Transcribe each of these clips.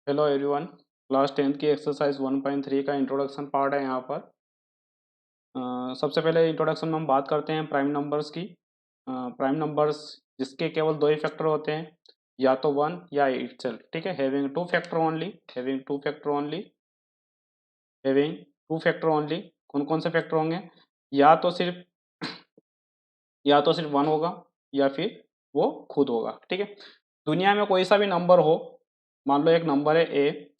Hello everyone. Class 10th की exercise 1.3 का introduction part है यहाँ पर। सबसे पहले इंट्रोडक्शन में हम बात करते हैं प्राइम नंबर्स की। प्राइम नंबर्स जिसके केवल दो ही फैक्टर होते हैं, या तो वन या इटसेल्फ। ठीक है, having two factor only, having two factor only, having two factor only. कौन कौन से फैक्टर होंगे? या तो सिर्फ या तो सिर्फ वन होगा, या फिर वो खुद होगा। ठीक है, दुनिया में कोई सा भी नंबर हो, मान लो एक नंबर है ए,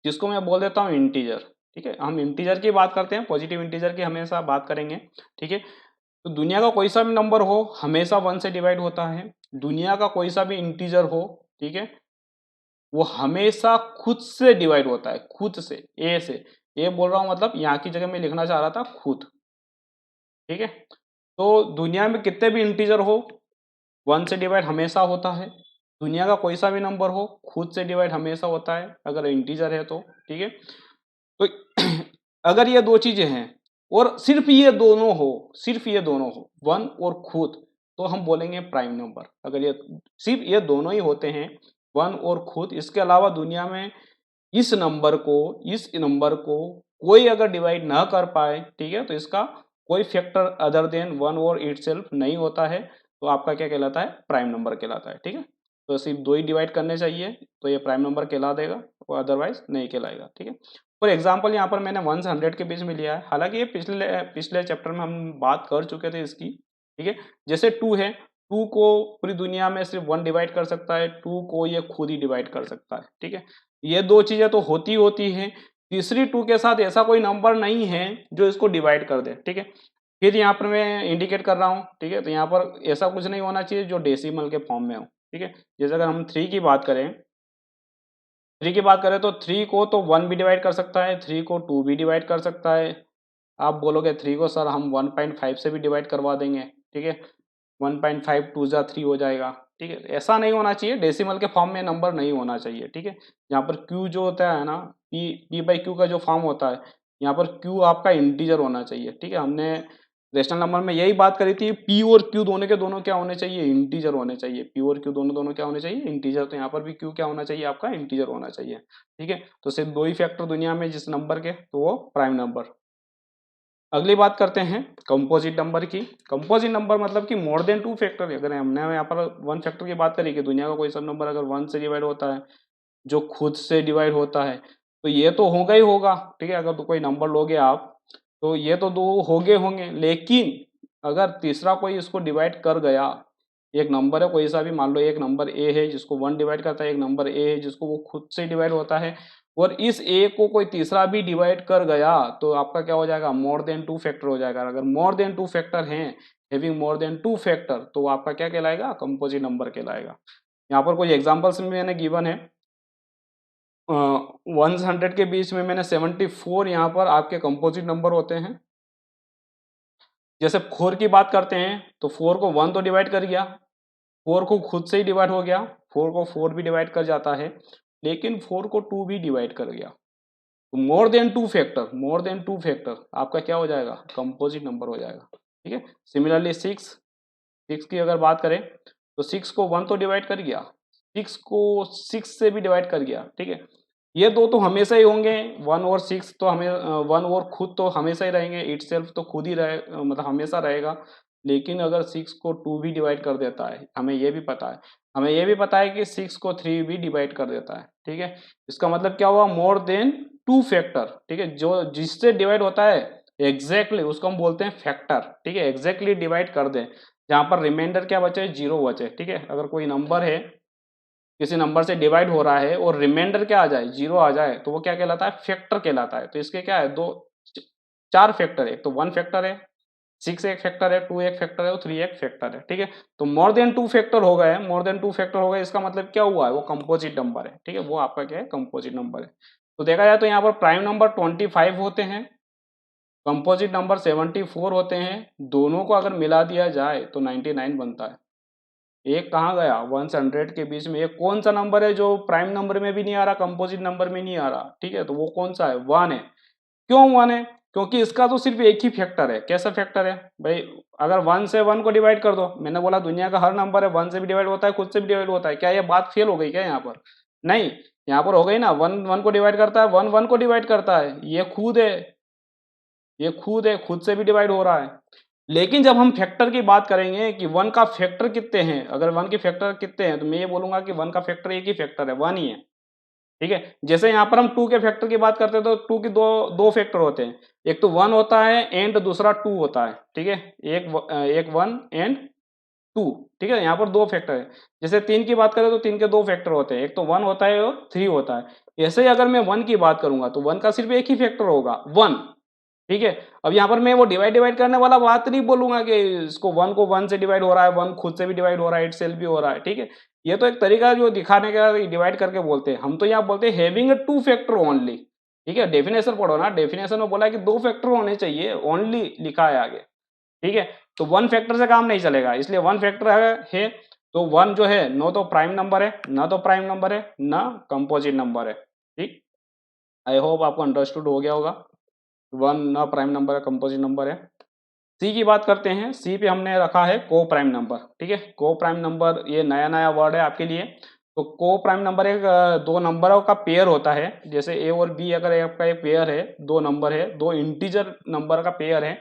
जिसको मैं बोल देता हूँ इंटीजर। ठीक है, हम इंटीजर की बात करते हैं, पॉजिटिव इंटीजर की हमेशा बात करेंगे। ठीक है, तो दुनिया का कोई सा भी नंबर हो हमेशा वन से डिवाइड होता है। दुनिया का कोई सा भी इंटीजर हो, ठीक है, वो हमेशा खुद से डिवाइड होता है, खुद से, ए से। ए बोल रहा हूँ मतलब यहाँ की जगह में लिखना चाह रहा था खुद। ठीक है, तो दुनिया में कितने भी इंटीजर हो, वन से डिवाइड हमेशा होता है। दुनिया का कोई सा भी नंबर हो खुद से डिवाइड हमेशा होता है अगर इंटीजर है तो। ठीक है, तो अगर ये दो चीजें हैं और सिर्फ ये दोनों हो, सिर्फ ये दोनों हो, वन और खुद, तो हम बोलेंगे प्राइम नंबर। अगर ये सिर्फ ये दोनों ही होते हैं, वन और खुद, इसके अलावा दुनिया में इस नंबर को कोई अगर डिवाइड ना कर पाए, ठीक है, तो इसका कोई फैक्टर अदर देन वन और इटसेल्फ नहीं होता है, तो आपका क्या कहलाता है? प्राइम नंबर कहलाता है। ठीक है, तो सिर्फ दो ही डिवाइड करने चाहिए तो ये प्राइम नंबर कहला देगा, और अदरवाइज नहीं कहलाएगा। ठीक है, फॉर एग्जाम्पल यहाँ पर मैंने 1 से 100 के बीच में लिया है, हालांकि ये पिछले पिछले चैप्टर में हम बात कर चुके थे इसकी। ठीक है, जैसे 2 है, 2 को पूरी दुनिया में सिर्फ 1 डिवाइड कर सकता है, 2 को ये खुद ही डिवाइड कर सकता है। ठीक है, ये दो चीजें तो होती होती हैं, तीसरी 2 के साथ ऐसा कोई नंबर नहीं है जो इसको डिवाइड कर दे। ठीक है, फिर यहाँ पर मैं इंडिकेट कर रहा हूँ। ठीक है, तो यहाँ पर ऐसा कुछ नहीं होना चाहिए जो डेसिमल के फॉर्म में हो। ठीक है, जैसे अगर हम 3 की बात करें, 3 की बात करें तो 3 को तो 1 भी डिवाइड कर सकता है, 3 को 2 भी डिवाइड कर सकता है। आप बोलोगे 3 को सर हम 1.5 से भी डिवाइड करवा देंगे। ठीक है, 1.5 2 जा 3 हो जाएगा। ठीक है, ऐसा नहीं होना चाहिए, डेसिमल के फॉर्म में नंबर नहीं होना चाहिए। ठीक है, यहाँ पर क्यू जो होता है ना, पी बाई क्यू का जो फॉर्म होता है, यहाँ पर क्यू आपका इंटीजर होना चाहिए। ठीक है, हमने रेशनल नंबर में यही बात करी थी, पी और क्यू दोनों के दोनों क्या होने चाहिए? इंटीजर होने चाहिए। पी और क्यू दोनों दोनों क्या होने चाहिए? इंटीजर। तो यहाँ पर भी क्यू क्या होना चाहिए? आपका इंटीजर होना चाहिए। ठीक है, तो सिर्फ दो ही फैक्टर दुनिया में जिस नंबर के, तो वो प्राइम नंबर। अगली बात करते हैं कंपोजिट नंबर की। कंपोजिट नंबर मतलब कि मोर देन टू फैक्टर। अगर हमने यहाँ पर वन फैक्टर की बात करी कि दुनिया का कोई सब नंबर अगर वन से डिवाइड होता है, जो खुद से डिवाइड होता है, तो ये तो होगा ही होगा। ठीक है, अगर तो कोई नंबर लोगे आप, तो ये तो दो होंगे होंगे, लेकिन अगर तीसरा कोई इसको डिवाइड कर गया, एक नंबर है कोई सा भी, मान लो एक नंबर ए है जिसको वन डिवाइड करता है, एक नंबर ए है जिसको वो खुद से डिवाइड होता है, और इस ए को कोई तीसरा भी डिवाइड कर गया, तो आपका क्या हो जाएगा? मोर देन टू फैक्टर हो जाएगा। अगर मोर देन टू फैक्टर हैं, having more than two factor, तो वो आपका क्या कहलाएगा? कंपोजिट नंबर कहलाएगा। यहाँ पर कुछ एग्जाम्पल्स में मैंने गिवन है। 100 के बीच में मैंने 74 यहाँ पर आपके कंपोजिट नंबर होते हैं। जैसे 4 की बात करते हैं, तो 4 को 1 तो डिवाइड कर गया, 4 को खुद से ही डिवाइड हो गया, 4 को 4 भी डिवाइड कर जाता है, लेकिन 4 को 2 भी डिवाइड कर गया। तो more than two factor, more than two factor आपका क्या हो जाएगा? कंपोजिट नंबर हो जाएगा। ठीक है, सिमिलरली 6 की अगर बात करें, तो 6 को 1 तो डिवाइड कर गया, 6 को 6 से भी डिवाइड कर गया। ठीक है, ये दो तो हमेशा ही होंगे, 1 और 6 तो हमें 1 और खुद तो हमेशा ही रहेंगे, इट सेल्फ तो खुद ही रहे, मतलब हमेशा रहेगा। लेकिन अगर 6 को 2 भी डिवाइड कर देता है, हमें ये भी पता है, हमें ये भी पता है कि 6 को 3 भी डिवाइड कर देता है। ठीक है, इसका मतलब क्या हुआ? More than two factor. ठीक है, जो जिससे डिवाइड होता है एग्जैक्टली उसको हम बोलते हैं फैक्टर। ठीक है, एग्जैक्टली डिवाइड कर दें, जहां पर रिमाइंडर क्या बचे? 0 बचे। ठीक है, अगर कोई नंबर है, किसी नंबर से डिवाइड हो रहा है और रिमाइंडर क्या आ जाए? 0 आ जाए, तो वो क्या कहलाता है? फैक्टर कहलाता है। तो इसके क्या है? चार फैक्टर है, तो 1 फैक्टर है, 6 एक फैक्टर है, 2 एक फैक्टर है, और 3 एक फैक्टर है। ठीक है, तो मोर देन 2 फैक्टर हो गए, मोर देन 2 फैक्टर हो गए, इसका मतलब क्या हुआ है? वो कंपोजिट नंबर है। ठीक है, वो आपका क्या है? कंपोजिट नंबर है। तो देखा जाए तो यहाँ पर प्राइम नंबर 25 होते हैं, कंपोजिट नंबर 74 होते हैं, दोनों को अगर मिला दिया जाए तो 99 बनता है। एक कहाँ गया? 1 से 100 के बीच में एक कौन सा नंबर है जो प्राइम नंबर में भी नहीं आ रहा, कंपोजिट नंबर में नहीं आ रहा? ठीक है, तो वो कौन सा है? 1 है। क्यों 1 है? क्योंकि इसका तो सिर्फ एक ही फैक्टर है। कैसा फैक्टर है भाई? अगर 1 से 1 को डिवाइड कर दो, मैंने बोला दुनिया का हर नंबर है 1 से भी डिवाइड होता है, खुद से भी डिवाइड होता है, क्या ये बात फेल हो गई क्या यहाँ पर? नहीं, यहाँ पर हो गई ना, 1 1 को डिवाइड करता है, 1 1 को डिवाइड करता है, ये खुद है, ये खुद है, खुद से भी डिवाइड हो रहा है। लेकिन जब हम फैक्टर की बात करेंगे कि 1 का फैक्टर कितने हैं, अगर 1 के फैक्टर कितने हैं, तो मैं ये बोलूंगा कि 1 का फैक्टर एक ही फैक्टर है, 1 ही है। ठीक है, जैसे यहाँ पर हम 2 के फैक्टर की बात करते हैं तो 2 की दो दो फैक्टर होते हैं, एक तो 1 होता है एंड दूसरा 2 होता है। ठीक है, एक 1 एंड 2। ठीक है, यहाँ पर दो फैक्टर है। जैसे 3 की बात करें तो 3 के दो फैक्टर होते हैं, एक तो 1 होता है और 3 होता है। ऐसे ही अगर मैं 1 की बात करूंगा तो 1 का सिर्फ एक ही फैक्टर होगा, 1। ठीक है, अब यहाँ पर मैं वो डिवाइड डिवाइड करने वाला बात नहीं बोलूंगा कि इसको 1 को 1 से डिवाइड हो रहा है, 1 खुद से भी डिवाइड हो रहा है, इट सेल्फ भी हो रहा है। ठीक है, ये तो एक तरीका जो दिखाने का डिवाइड करके बोलते हैं, हम तो यहाँ बोलते हैं हैविंग अ 2 फैक्टर ओनली। ठीक है, डेफिनेशन पढ़ो ना, डेफिनेशन में बोला है कि 2 फैक्टर होने चाहिए, ओनली लिखा है आगे। ठीक है, तो 1 फैक्टर से काम नहीं चलेगा, इसलिए 1 फैक्टर है तो 1 जो है नो तो प्राइम नंबर है, ना तो प्राइम नंबर है, ना कंपोजिट नंबर है। ठीक, आई होप आपको अंडरस्टूड हो गया होगा। 1 ना प्राइम नंबर है, कंपोजिट नंबर है। सी की बात करते हैं, सी पे हमने रखा है को प्राइम नंबर। ठीक है, को प्राइम नंबर ये नया नया वर्ड है आपके लिए। तो को प्राइम नंबर एक दो नंबरों का पेयर होता है, जैसे ए और बी अगर आपका एक पेयर है, दो नंबर है, दो इंटीजर नंबर का पेयर है,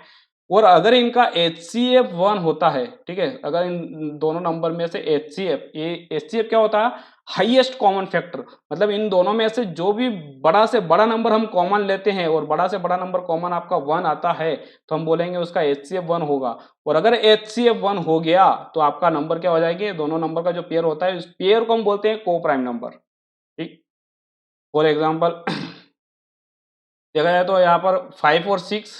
और अगर इनका HCF 1 होता है, ठीक है, अगर इन दोनों नंबर में से HCF, ये HCF क्या होता है, हाईएस्ट कॉमन फैक्टर, मतलब इन दोनों में से जो भी बड़ा से बड़ा नंबर हम कॉमन लेते हैं और बड़ा से बड़ा नंबर कॉमन आपका 1 आता है, तो हम बोलेंगे उसका HCF 1 होगा। और अगर HCF 1 हो गया तो आपका नंबर क्या हो जाएगी, दोनों नंबर का जो पेयर होता है, इस पेयर को हम बोलते हैं को प्राइम नंबर। ठीक, फॉर एग्जाम्पल देखा जाए तो यहाँ पर 5 और 6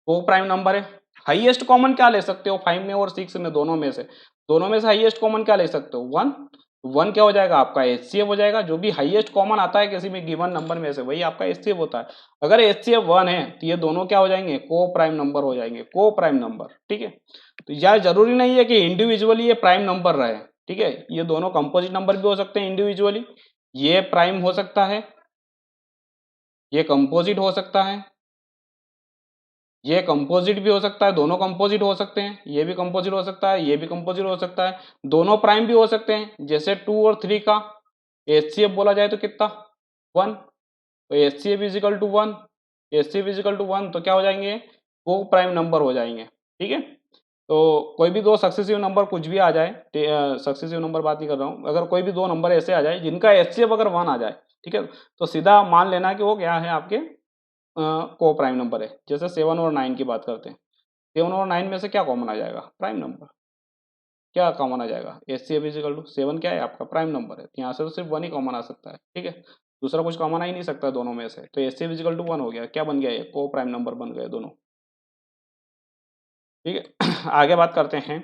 को प्राइम नंबर है। हाईएस्ट कॉमन क्या ले सकते हो 5 में और 6 में, दोनों में से हाईएस्ट कॉमन क्या ले सकते हो, 1। 1 क्या हो जाएगा आपका HCF हो जाएगा, जो भी हाईएस्ट कॉमन आता है किसी भी गिवन नंबर में से वही आपका HCF होता है। अगर HCF 1 है तो ये दोनों क्या हो जाएंगे, को प्राइम नंबर हो जाएंगे, को प्राइम नंबर। ठीक है, तो यार जरूरी नहीं है कि इंडिविजुअली ये प्राइम नंबर रहे। ठीक है, ये दोनों कंपोजिट नंबर भी हो सकते हैं इंडिविजुअली, ये प्राइम हो सकता है, ये कंपोजिट हो सकता है, ये कंपोजिट भी हो सकता है, दोनों कंपोजिट हो सकते हैं, ये भी कंपोजिट हो सकता है, ये भी कंपोजिट हो सकता है, दोनों प्राइम भी हो सकते हैं। जैसे 2 और 3 का HCF बोला जाए तो कितना, 1, तो HCF is equal to 1, HCF is equal to 1 तो क्या हो जाएंगे, वो प्राइम नंबर हो जाएंगे। ठीक है, तो कोई भी दो सक्सेसिव नंबर कुछ भी आ जाए, सक्सेसिव नंबर बात नहीं कर रहा हूँ, अगर कोई भी दो नंबर ऐसे आ जाए जिनका HCF अगर 1 आ जाए, ठीक है, तो सीधा मान लेना कि वो क्या है, आपके को प्राइम नंबर है। जैसे 7 और 9 की बात करते हैं, 7 और 9 में से क्या कॉमन आ जाएगा, प्राइम नंबर। क्या कॉमन आ जाएगा, HCF इजिकल टू 7 क्या है आपका प्राइम नंबर है, यहाँ से तो सिर्फ 1 ही कॉमन आ सकता है। ठीक है, दूसरा कुछ कॉमन आ ही नहीं सकता दोनों में से, तो HCF इजिकल टू 1 हो गया, क्या बन गया, ये को प्राइम नंबर बन गए दोनों। ठीक है आगे बात करते हैं,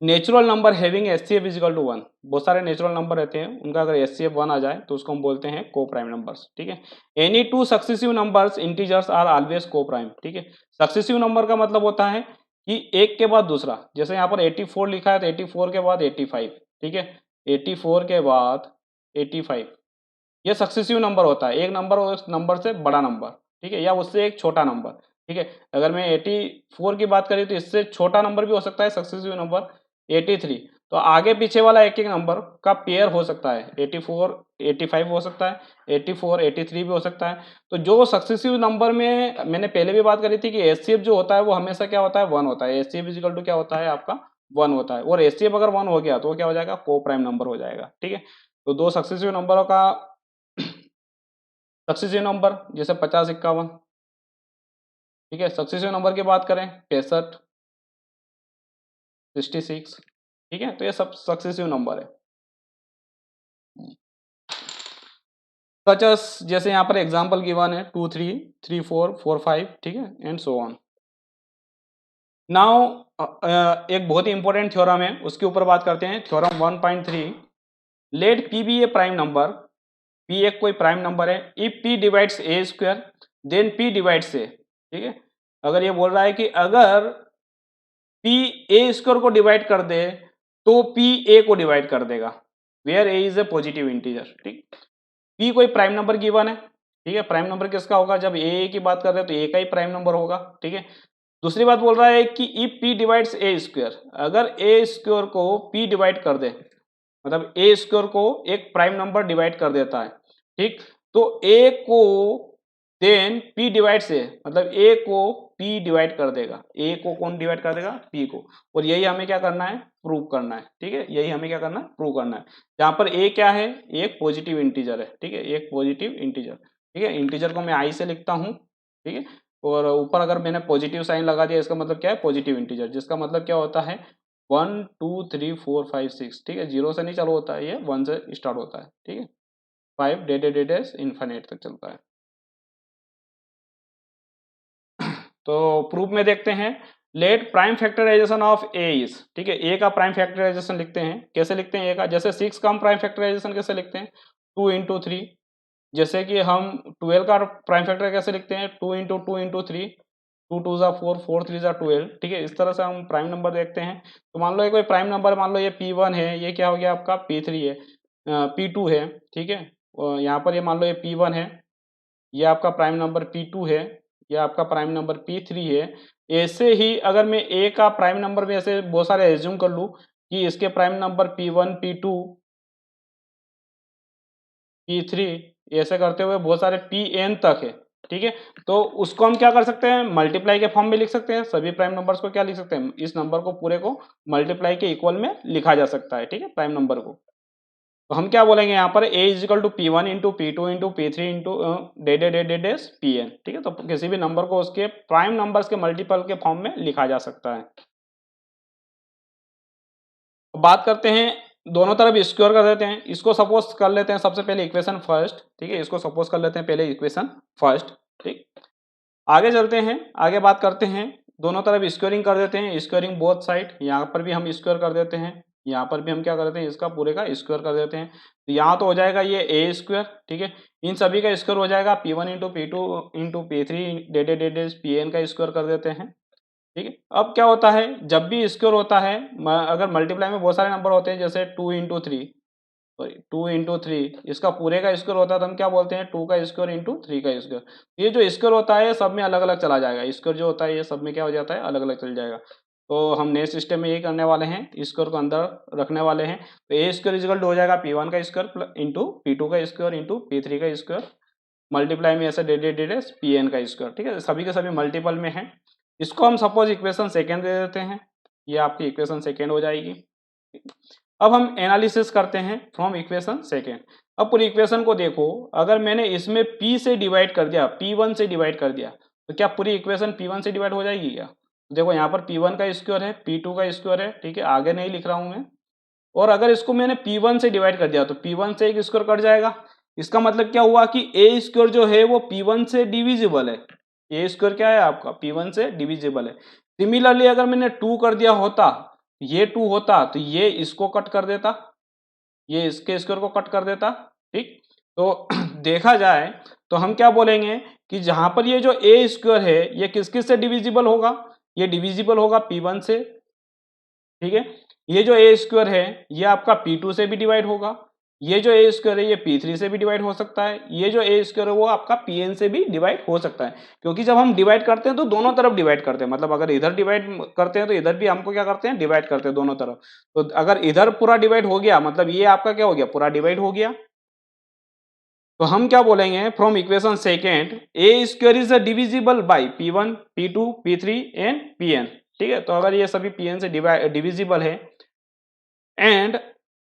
natural number having HCF is equal to 1। बहुत सारे नेचुरल नंबर रहते हैं, उनका अगर HCF 1 आ जाए तो उसको हम बोलते हैं को प्राइम नंबर्स। ठीक है, any two successive numbers integers are always coprime. ठीक है, सक्सेसिव नंबर का मतलब होता है कि एक के बाद दूसरा, जैसे यहाँ पर 84 लिखा है तो 84 के बाद 85। ठीक है, 84 के बाद 85, ये सक्सेसिव नंबर होता है, एक नंबर और उस नंबर से बड़ा नंबर। ठीक है, या उससे एक छोटा नंबर। ठीक है, अगर मैं 84 की बात करी तो इससे छोटा नंबर भी हो सकता है सक्सेसिव नंबर 83। तो आगे पीछे वाला एक एक नंबर का पेयर हो सकता है, 84 85 हो सकता है, 84 83 भी हो सकता है। तो जो सक्सेसिव नंबर में मैंने पहले भी बात करी थी कि HCF जो होता है वो हमेशा क्या होता है, 1 होता है। HCF इजिकल टू क्या होता है आपका, 1 होता है। और HCF अगर 1 हो गया तो वो क्या हो जाएगा, को प्राइम नंबर हो जाएगा। ठीक है, तो दो सक्सेसिव नंबरों का सक्सेसिव नंबर जैसे 50 51। ठीक है, सक्सेसिव नंबर की बात करें 65 66। ठीक है, तो ये सब सक्सेसिव नंबर है। सच जैसे यहाँ पर एग्जांपल गिवन है 2 3 3 4 4 5। ठीक है, एंड सो ऑन। नाउ एक बहुत ही इंपॉर्टेंट थ्योरम है, उसके ऊपर बात करते हैं। Theorem 1.3, let P be a prime number, P एक कोई प्राइम नंबर है, if P divides A square then P divides A. ठीक है, अगर ये बोल रहा है कि अगर पी ए स्क्वायर को डिवाइड कर दे तो पी ए को डिवाइड कर देगा, where A is a positive integer. ठीक, पी कोई प्राइम नंबर गिवन है। ठीक है, प्राइम नंबर किसका होगा, जब ए की बात कर रहे हैं तो ए का ही प्राइम नंबर होगा। ठीक है, दूसरी बात बोल रहा है कि if P divides A square, अगर ए स्क्वायर को पी डिवाइड कर दे मतलब ए स्क्वायर को एक प्राइम नंबर डिवाइड कर देता है, ठीक। तो ए को देन पी डिवाइड से, मतलब ए को पी डिवाइड कर देगा, ए को कौन डिवाइड कर देगा, पी को। और यही हमें क्या करना है, प्रूव करना है, ठीक है। यही हमें क्या करना है, प्रूव करना है। जहां पर ए क्या है, एक पॉजिटिव इंटीजर है, ठीक है, एक पॉजिटिव इंटीजर, ठीक है। इंटीजर को मैं आई से लिखता हूं, ठीक है। और ऊपर अगर मैंने पॉजिटिव साइन लगा दिया, इसका मतलब क्या है, पॉजिटिव इंटीजर, जिसका मतलब क्या होता है 1 2 3 4 5 6, ठीक है। जीरो से नहीं चालू होता है, ये 1 से स्टार्ट होता है, ठीक है। 5 डेड इन्फिनिट तक चलता है। तो प्रूफ में देखते हैं, let prime factorization of A is, ठीक है। ए का प्राइम फैक्टराइजेशन लिखते हैं, कैसे लिखते हैं ए का, जैसे 6 का हम प्राइम फैक्टराइजेशन कैसे लिखते हैं, 2 इंटू 3। जैसे कि हम 12 का प्राइम फैक्टर कैसे लिखते हैं, 2 इंटू 2 इंटू 3, 2 2 जा 4, 4 3 जा 12, ठीक है। इस तरह से हम प्राइम नंबर देखते हैं। तो मान लो ये कोई प्राइम नंबर, मान लो ये P1 है, ये क्या हो गया आपका P3 है, P2 है, ठीक है। और यहाँ पर ये मान लो ये P1 है, ये आपका प्राइम नंबर P2 है, ये आपका प्राइम नंबर P3 है। ऐसे ही अगर मैं ए का प्राइम नंबर में ऐसे बहुत सारे एज्यूम कर लूँ कि इसके prime number P1 P2 P3, ऐसे करते हुए बहुत सारे Pn तक है, ठीक है। तो उसको हम क्या कर सकते हैं, मल्टीप्लाई के फॉर्म में लिख सकते हैं। सभी प्राइम नंबर्स को क्या लिख सकते हैं, इस नंबर को पूरे को मल्टीप्लाई के इक्वल में लिखा जा सकता है, ठीक है, प्राइम नंबर को। तो हम क्या बोलेंगे यहाँ पर, a is equal to P1 into P2 into P3 into डेडेडेडेडेस Pn, ठीक है। तो किसी भी नंबर को उसके प्राइम नंबर्स के मल्टीपल के फॉर्म में लिखा जा सकता है। तो बात करते हैं, दोनों तरफ स्क्वायर कर देते हैं। इसको सपोज कर लेते हैं सबसे पहले इक्वेशन फर्स्ट, ठीक है। इसको सपोज कर लेते हैं पहले इक्वेशन फर्स्ट, ठीक। आगे चलते हैं, आगे बात करते हैं, दोनों तरफ स्क्वायरिंग कर देते हैं, स्क्वायरिंग बोथ साइड। यहाँ पर भी हम स्क्वायर कर देते हैं, यहाँ पर भी हम क्या कर देते हैं, इसका पूरे का स्क्वायर कर देते हैं। तो यहाँ तो हो जाएगा ये ए स्क्वायर, ठीक है। इन सभी का स्क्वायर हो जाएगा P1 into P2 into P3 डेडेडेडे Pn का स्क्वायर कर देते हैं, ठीक है। अब क्या होता है, जब भी स्क्वायर होता है, अगर मल्टीप्लाई में बहुत सारे नंबर होते हैं, जैसे 2 इंटू 3, सॉरी 2 इंटू 3, इसका पूरे का स्क्वायर होता है तो हम क्या बोलते हैं, 2 का स्क्वायर इंटू 3 का स्क्वायर। ये जो स्क्वायर होता है सब में अलग अलग चला जाएगा, स्क्वायर जो होता है ये सब में क्या हो जाता है, अलग अलग चल जाएगा। तो हम नेक्स्ट सिस्टम में यही करने वाले हैं, स्क्वायर को अंदर रखने वाले हैं। तो ए स्क्वायर इजिकल हो जाएगा P1 का स्क्वायर इंटू P2 का स्क्वायर इंटू P3 का स्क्वायर, मल्टीप्लाई में ऐसे डेडेडेड Pn का स्क्वायर, ठीक है। सभी के सभी मल्टीपल में है। इसको हम सपोज इक्वेशन सेकेंड दे देते हैं, ये आपकी इक्वेशन सेकेंड हो जाएगी। अब हम एनालिसिस करते हैं फ्रॉम इक्वेशन सेकेंड। अब पूरी इक्वेशन को देखो, अगर मैंने इसमें P से डिवाइड कर दिया, P1 से डिवाइड कर दिया, तो क्या पूरी इक्वेशन P1 से डिवाइड हो जाएगी क्या। देखो यहाँ पर P1 का स्क्वायर है, P2 का स्क्वायर है, ठीक है, आगे नहीं लिख रहा हूं मैं। और अगर इसको मैंने P1 से डिवाइड कर दिया तो P1 से एक स्क्वायर कट जाएगा। इसका मतलब क्या हुआ कि ए स्क्वायर जो है वो P1 से डिविजिबल है। ए स्क्वायर क्या है आपका, P1 से डिविजिबल है। सिमिलरली अगर मैंने 2 कर दिया होता, ये 2 होता तो ये इसको कट कर देता, ये इसके स्क्वायर को कट कर देता, ठीक। तो देखा जाए तो हम क्या बोलेंगे कि जहां पर ये जो ए स्क्वायर है ये किस किस से डिविजिबल होगा, ये डिविजिबल होगा P1 से, ठीक है। ये जो ए स्क्वायर है ये आपका P2 से भी डिवाइड होगा, ये जो ए स्क्वायर है ये P3 से भी डिवाइड हो सकता है, ये जो ए स्क्वायर है वो आपका Pn से भी डिवाइड हो सकता है। क्योंकि जब हम डिवाइड करते हैं तो दोनों तरफ डिवाइड करते हैं, मतलब अगर इधर डिवाइड करते हैं तो इधर भी हमको क्या करते हैं, डिवाइड करते हैं दोनों तरफ। तो अगर इधर पूरा डिवाइड हो गया मतलब ये आपका क्या हो गया, पूरा डिवाइड हो गया। तो हम क्या बोलेंगे from equation second, A square is divisible by P1 P2 P3 and Pn, ठीक है। तो अगर ये सभी Pn से डिविजिबल है, एंड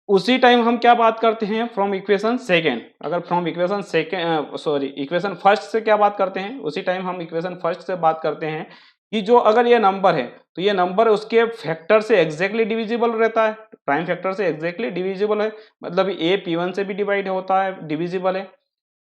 उसी टाइम हम क्या बात करते हैं फ्रॉम इक्वेशन सेकेंड, अगर from equation second sorry equation first से क्या बात करते हैं, उसी टाइम हम इक्वेशन फर्स्ट से बात करते हैं कि जो अगर ये नंबर है तो ये नंबर उसके फैक्टर से एग्जैक्टली डिविजिबल रहता है, प्राइम फैक्टर से एग्जैक्टली डिविजिबल है। मतलब ए P1 से भी डिवाइड होता है, डिविजिबल है,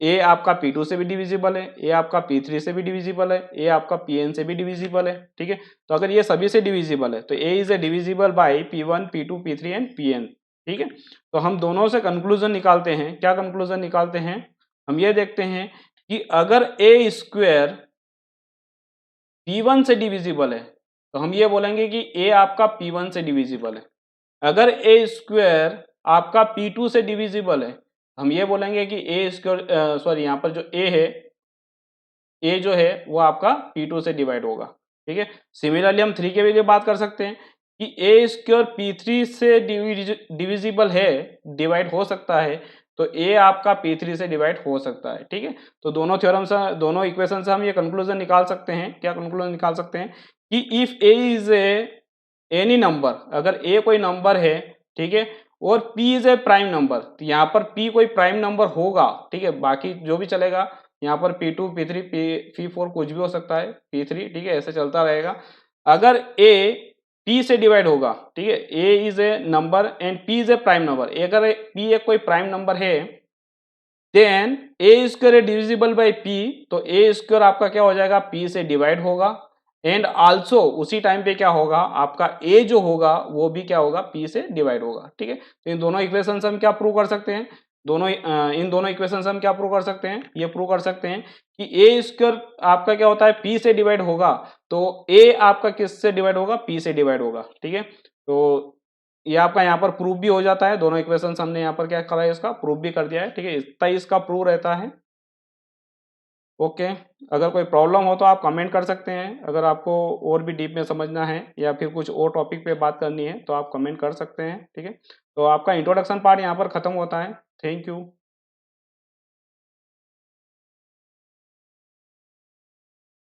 ए आपका P2 से भी डिविजिबल है, ए आपका P3 से भी डिविजिबल है, ए आपका Pn से भी डिविजिबल है, ठीक है। तो अगर ये सभी से डिविजिबल है तो A is a divisible by P1 P2 P3 and Pn, ठीक है। तो हम दोनों से कंक्लूजन निकालते हैं, क्या कंक्लूजन निकालते हैं, हम ये देखते हैं कि अगर ए स्क्वायर P1 से डिविजिबल है तो हम ये बोलेंगे कि ए आपका P1 से डिविजिबल है। अगर ए स्क्वायर आपका P2 से डिविजिबल है हम ये बोलेंगे कि ए स्क्वायर सॉरी यहाँ पर जो ए है, ए जो है वो आपका P2 से डिवाइड होगा, ठीक है। सिमिलरली हम 3 के लिए बात कर सकते हैं कि ए स्क्वायर P3 से डिविजिबल है, डिवाइड हो सकता है, तो ए आपका P3 से डिवाइड हो सकता है। ठीक है, तो दोनों थ्योरम से, दोनों इक्वेशन से हम ये कंक्लूजन निकाल सकते हैं। क्या कंक्लूजन निकाल सकते हैं कि if A is any number, अगर ए कोई नंबर है, ठीक है, और P is a prime number, तो यहाँ पर पी कोई प्राइम नंबर होगा। ठीक है, बाकी जो भी चलेगा, यहाँ पर P2 P3 P4 कुछ भी हो सकता है, P3, ठीक है, ऐसे चलता रहेगा। अगर ए पी से डिवाइड होगा, ठीक है, A is a number and P is a prime number, अगर पी एक कोई प्राइम नंबर है, then A square divisible by P, तो ए स्क्वायर आपका क्या हो जाएगा, पी से डिवाइड होगा, एंड आल्सो उसी टाइम पे क्या होगा, आपका ए जो होगा वो भी क्या होगा, पी से डिवाइड होगा। ठीक है, तो इन दोनों इक्वेशन से हम क्या प्रूव कर सकते हैं, इन दोनों इक्वेशन से हम क्या प्रूव कर सकते हैं, ये प्रूव कर सकते हैं कि ए स्क्वायर आपका क्या होता है, पी से डिवाइड होगा, तो ए आपका किस से डिवाइड होगा, पी से डिवाइड होगा। ठीक है, तो ये आपका यहाँ पर प्रूफ भी हो जाता है, दोनों इक्वेशन हमने यहाँ पर क्या करा है, इसका प्रूफ भी कर दिया है। ठीक है, इतना ही इसका प्रूफ रहता है। ओके, अगर कोई प्रॉब्लम हो तो आप कमेंट कर सकते हैं, अगर आपको और भी डीप में समझना है या फिर कुछ और टॉपिक पे बात करनी है तो आप कमेंट कर सकते हैं। ठीक है, तो आपका इंट्रोडक्शन पार्ट यहाँ पर खत्म होता है। Thank you.